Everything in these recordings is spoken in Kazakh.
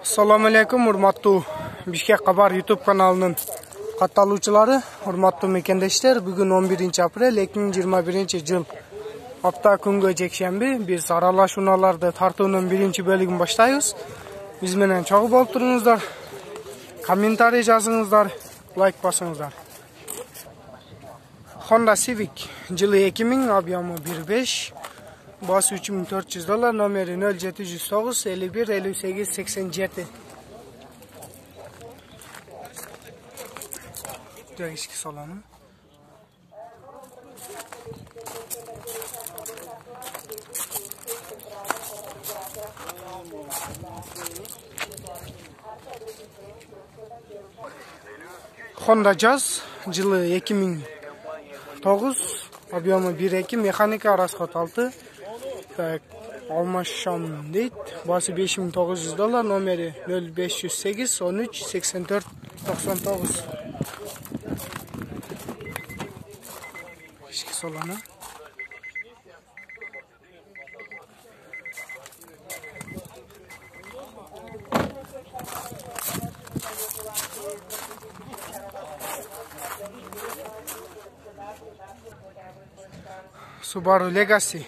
Assalamu alaikum, urmattu Bishkek Xabar YouTube kanalının katılımcıları, urmattu mekendeshler. Bugün 11 aprel 2021 yıl. Hafta күнгө жекшемби биз аралашууларды тартуунун биринчи бөлүгүн баштайбыз. Биз менен чогуу болуп туруңуздар. Комментарий жазыңыздар, лайк басыңыздар. Honda Civic жылы 2000, объему 1.5, басы $3400, номери 0709 51 58 87. Değişik salonu. Honda Jazz жылы 2009, объему 1.2, механика расход 6. Almışam deyit. Bası $5900, номери 0508 13 84 99. İşki solanı. Subaru Legacy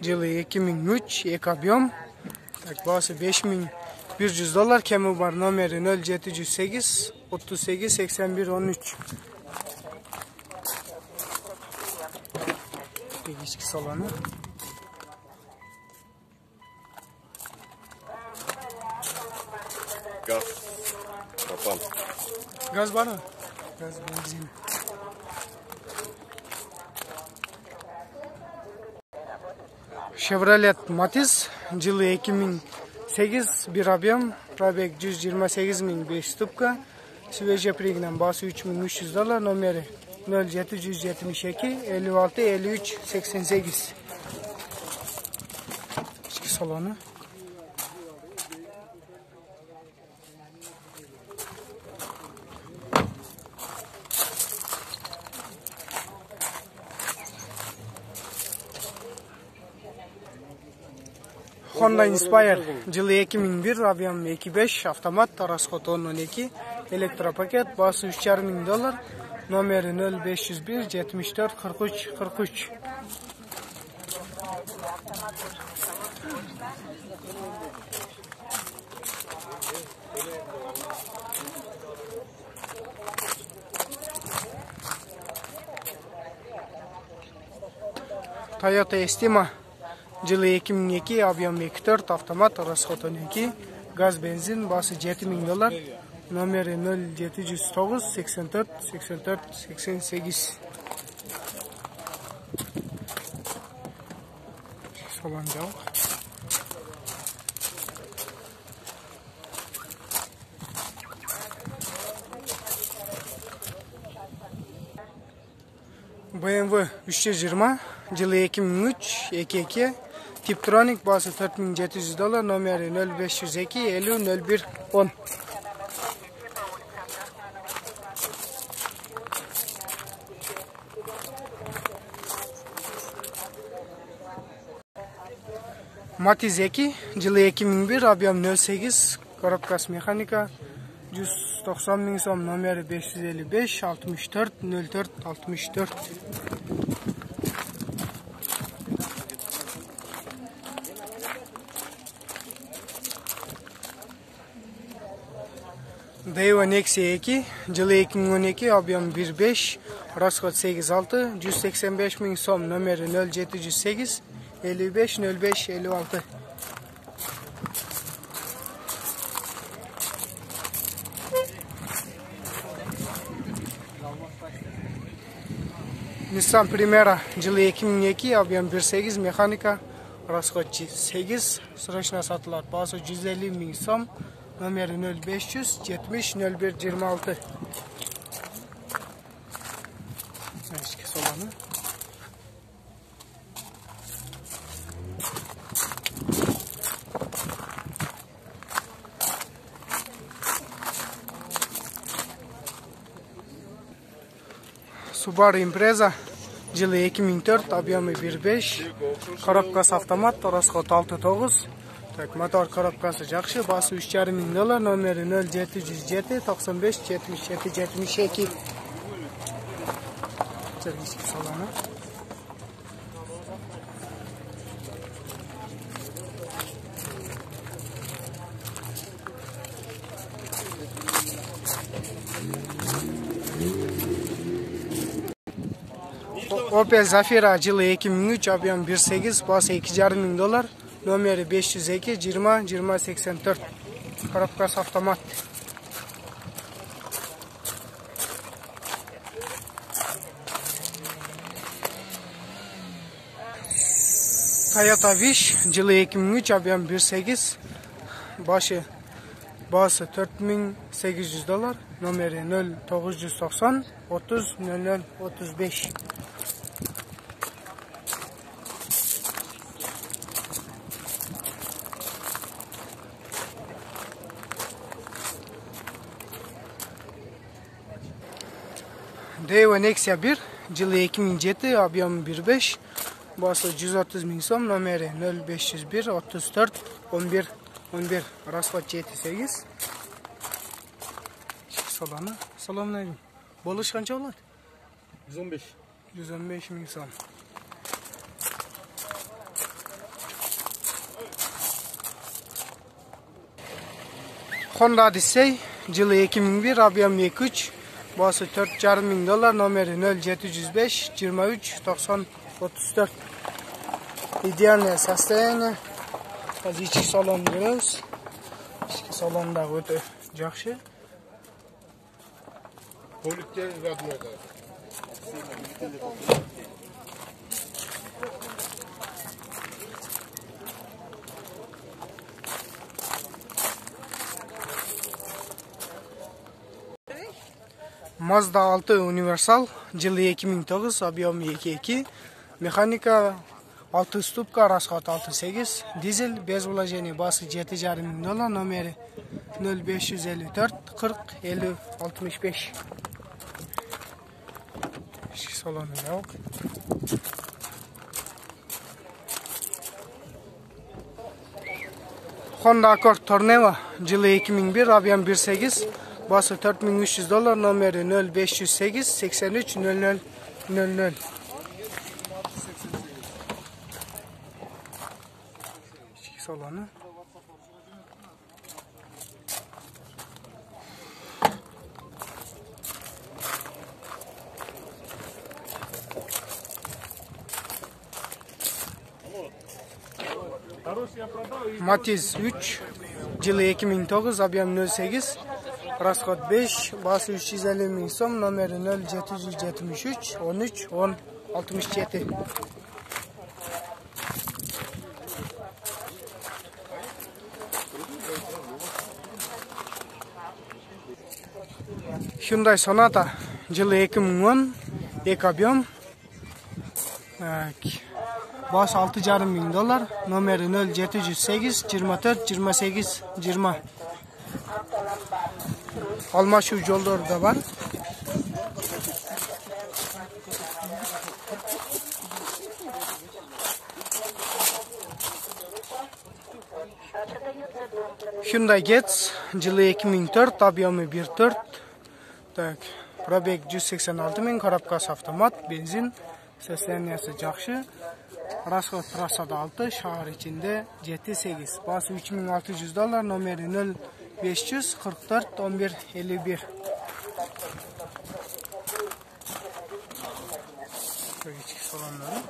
жылы 2003, екі объем, басы $5100, кемі бар, номері 0708 38 81 13. Geçki salonu. Gaz. Kapan. Gaz var mı? Gaz, benzin. Chevrolet Matiz жылы 2008, bir объем, пробег 128.500 тупка, свежий пригнан, басы $3300, номері 0772 56 53 88. İçki salonu. Honda Inspire жылы 2001, объем 2.5, автомат, расход 10.2, электропакет, басы $3500, номері 0501 74 43 43. Toyota Estima жылы 2002, объем 2.4, автомат, расход 12, газ, бензин, басы $7000, номері 0709 84 84 88. Салон жабық. BMW 320 жылы 2003, 2.2, Tiptronic, bası $4700, номері 0502 50 01 10. Matiz 2 жылы 2001, объем 08, коробкасы механика, $190.000, номері 555 64 04 64. Daewoo Nexia 2 жылы 2012, объем 1.5, расход 8.6, $185.000, номері 0708 55 05 56. Nissan Primera жылы 2002, объем 1.8, механика, расход 8, срочно satılар, bası $150.000, номері 0500 70 01 26. Eski salonu. Subaru Impreza жылы 2004, объемы 1.5, коробкасы автомат, расход 6.9, Так, motor коробкасы жақсы, басы 3,5 мың доллар, номері 0707 95 77 72. Сервиске салоны. Opel Zafira жылы 2003, объем 1.8, басы 2,5 мың доллар, номері 502 20 20 84. Коробкасы автомат. Toyota Wish жылы 2003, объем 1.8, басы 4800 доллар, номері 0990 30 00 35. Daewoo Nexia 1 жылы 2007, объем 1.5, басы 130 мың сом, номері 0501 34 11 11, расход 7.8. Салоны. Салоннайым. Болыш қанша болады? 115. 115 мың сом. Honda Odyssey жылы 2001, объем 2.3, басы 4,5 мың доллар, номері 0705 23 90 34. Идеальное состояние. Қазір ішкі салон көреміз. Ішкі салонда өте жақсы. Көліктер радиода. Mazda 6 Universal жылы 2009, объем 2.2, механика 6 ступка, расход 6.8, дизель без вложения, басы 7,5 мың доллар, номері 0554 40 50 65. Ішкі салоны жоқ. Honda Accord Tornado жылы 2001, объем 1.8, басы 4300 доллар, номері 0508 83 00 00. İçki salonu. Matiz 3 жылы 2009, объем 0.8, расход 5, басы 350 мың сом, номері 0773 13 10 67. Hyundai Sonata жылы 2010, 2 объем, басы 6,5 мың доллар, номері 0708 24 28 20. Almaşı yolları da var. Hyundai Getz жылы 2004, объемы 1.4. Так, пробег 186 мың, коробкасы автомат, бензин, состояниясы жақсы. Расход трассада 6, шағыр içinde 7.8, басы 3600 доллар, номері 0500 44 11 51. İçki salonları.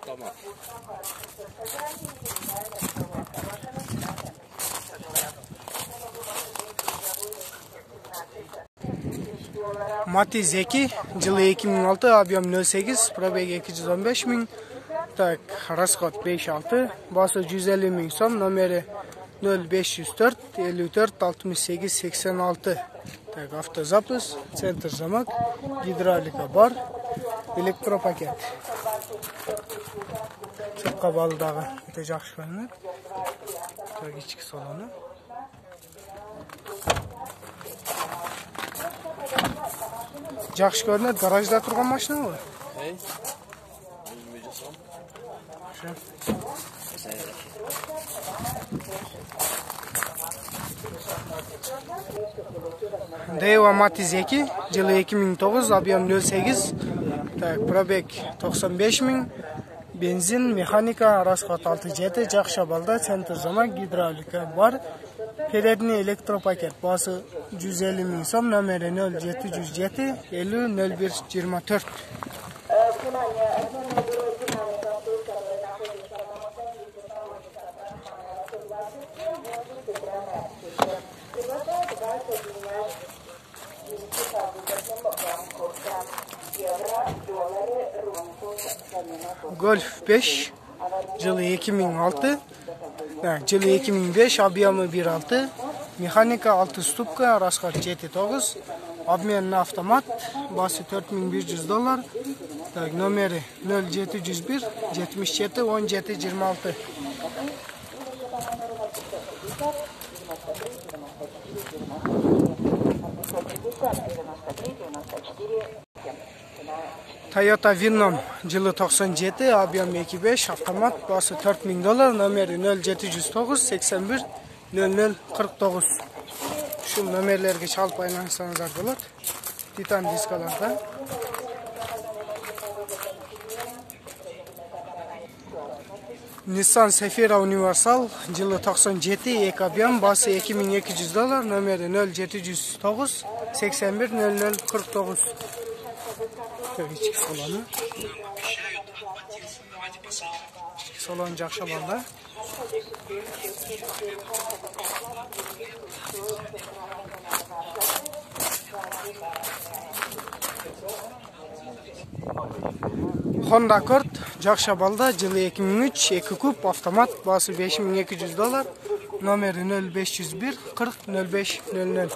Tamam. Matiz 2 жылы 2006, объем 0.8, пробег 215 мың. Так, расход 5.6, басы 150 мың сом, номері 0504 54 68 86. Так, автозапис, центр замок, гидравлика бар, электропакет. Сыртқа балыдағы өте жақсы көрінеді. Так, ішкі салоны. Жақсы көрінеді, гаражда тұрған машина ғой. Yaxşı. Daewoo Matiz 2, yılı 2009, объем 08. Так, пробег 95.000. Benzin, mexanika, расход 6.7, жақша балда, центр зама, гидравлика бар. Передний электропакет, басы 150.000 сом, номері 0707 50 01 24. Golf 5, yılı 2006, yılı 2005, объемы 1.6, mexanika 6 stupka, расход 7.9, обмен на автомат, bası $4100, номері 0701 77 17 26. Toyota Vinnom, yılı 97, объем 2.5, автомат, bası $4000, номері 0709 81 00 49. Şu nömerlerge çalıp aylansanızlar болады. Titan diskalarda. Nissan Safira Universal, yılı 97, ek объем, bası $2200, номері 0709 81 00 49. İçki solanı. Solan жақша балда. Honda Accord, жақша balda, yılı 2003, 2 kup, автомат, bası $5200, номері 0501 40 05 00.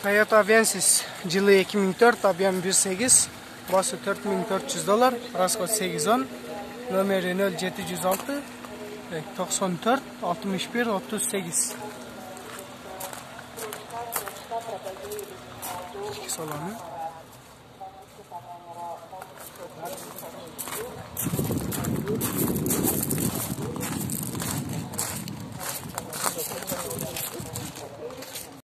Toyota Vensis, yılı 2004, объем 1.8, bası $4400, расход 8.10, номері 0706 94 61 38. İçki solanı.